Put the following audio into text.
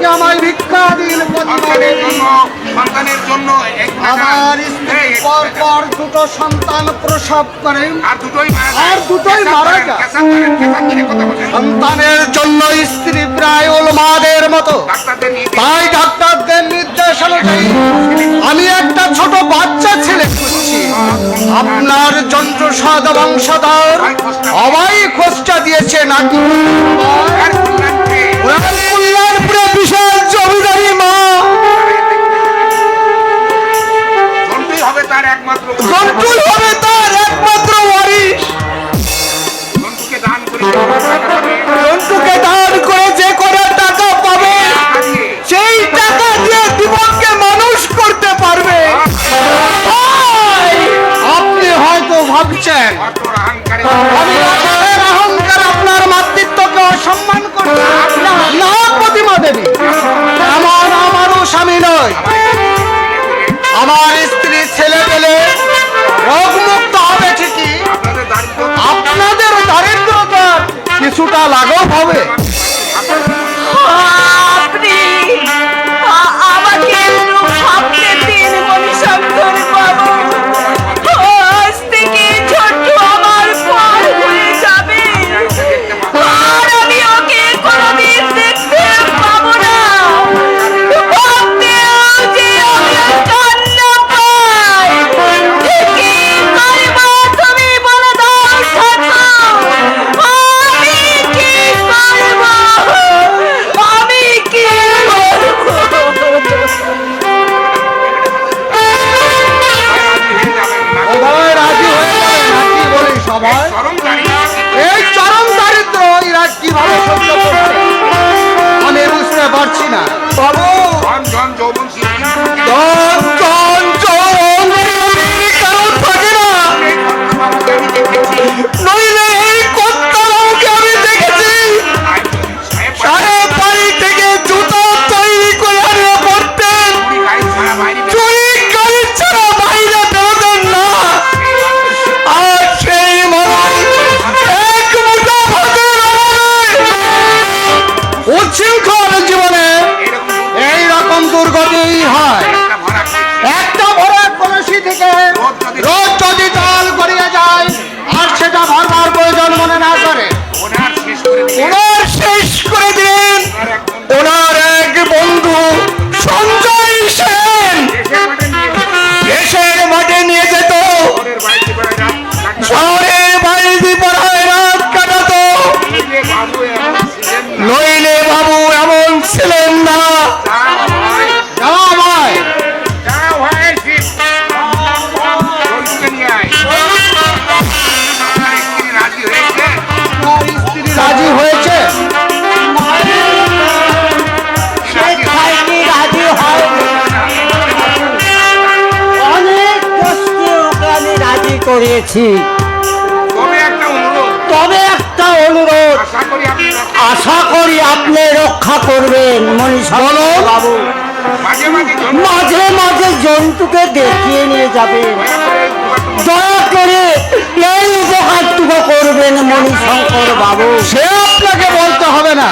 থেকে আমায় ভিক্ষা দিন সন্তানের জন্য আমার স্ত্রী পর পর দুটো সন্তান প্রসব করে আর দুটোই মারা যায়। সন্তানের জন্য স্ত্রী প্রায় উন্মাদের মতো। তাই ডাক্তারদের নির্দেশ অনুযায়ী আমি একটা ছোট বাচ্চা ছেলে খুঁজছি। আপনার যন্ত্রসাদ বংশধর সবাই খোঁজটা দিয়েছে নাকি? কল্যাণপুরে বিশাল জমিদারি মা জন্তুই হবে তার একমাত্র ওয়ারিশ। জন্তুকে দান করে যে করে টাকা পাবে সেই টাকা দিয়ে জীবনকে মানুষ করতে পারবে। আপনি হয়তো ভাবছেন আমি অহংকার আপনার মাতৃত্বকে অসম্মান করছি। না প্রতিমা দেবী, আমারও স্বামী নয়। আমার স্ত্রী ছেলে পেলে রোগমুক্ত হবে ঠিকই, আপনাদের দারিদ্রতার কিছুটা লাঘব হবে। আপনি আমাকে একটু ভাবতে দিন মণিশঙ্কর বাবু। আজ থেকে ছোট্ট আমার পর হয়ে যাবে, আর আমি ওকে কোনোদিন দেখতে পাবো না। ভাবতেও যে আমি কান্না পাই। কি করবো তুমি বলে দাও ঠাকুর, আমি কি করবো? আমি কি করবো? সবাই রাজি হয়ে যাবে নাকি বলি? সবাই এই চরম দারিদ্র এরা কিভাবে সহ্য করছে আমি বুঝতে পারছি না। বাবু কারণ থাকে না, নইলে এই কত্তাকে আমি দেখেছি সারা বাড়ি থেকে জুতো তৈরি করে আনিয়ে পড়তেন। চুরি গাড়ি ছাড়া বাইরে বেরোতেন না। আর সেই মানুষ এক মুঠো ভাতের অভাবে উচ্ছৃঙ্খল জীবনে এইরকম দুর্গতি হয়। একটা ভরা কলসি থেকে রোজ যদি জল গড়িয়ে যায় আর সেটা ভরবার প্রয়োজন মনে না করে, ওনার শেষ করে দিলেন ওনার এক বন্ধু সঞ্জয় সেন। দেশের মাঠে নিয়ে যেত, শহরের বাড়ি পড়ায় রাত কাটাতো। নইলে বাবু এমন ছিলেন না। রাজি হয়েছে? অনেক কষ্টে ওকে আমি রাজি করিয়েছি। তবে একটা অনুরোধ, আশা করি আপনি রক্ষা করবেন মণিশঙ্কর বাবু। মাঝে মাঝে জন্তুকে দেখিয়ে নিয়ে যাবেন। দয়া করে এই উপকারটুকু করবেন মণিশঙ্কর বাবু। সে আপনাকে বলতে হবে না।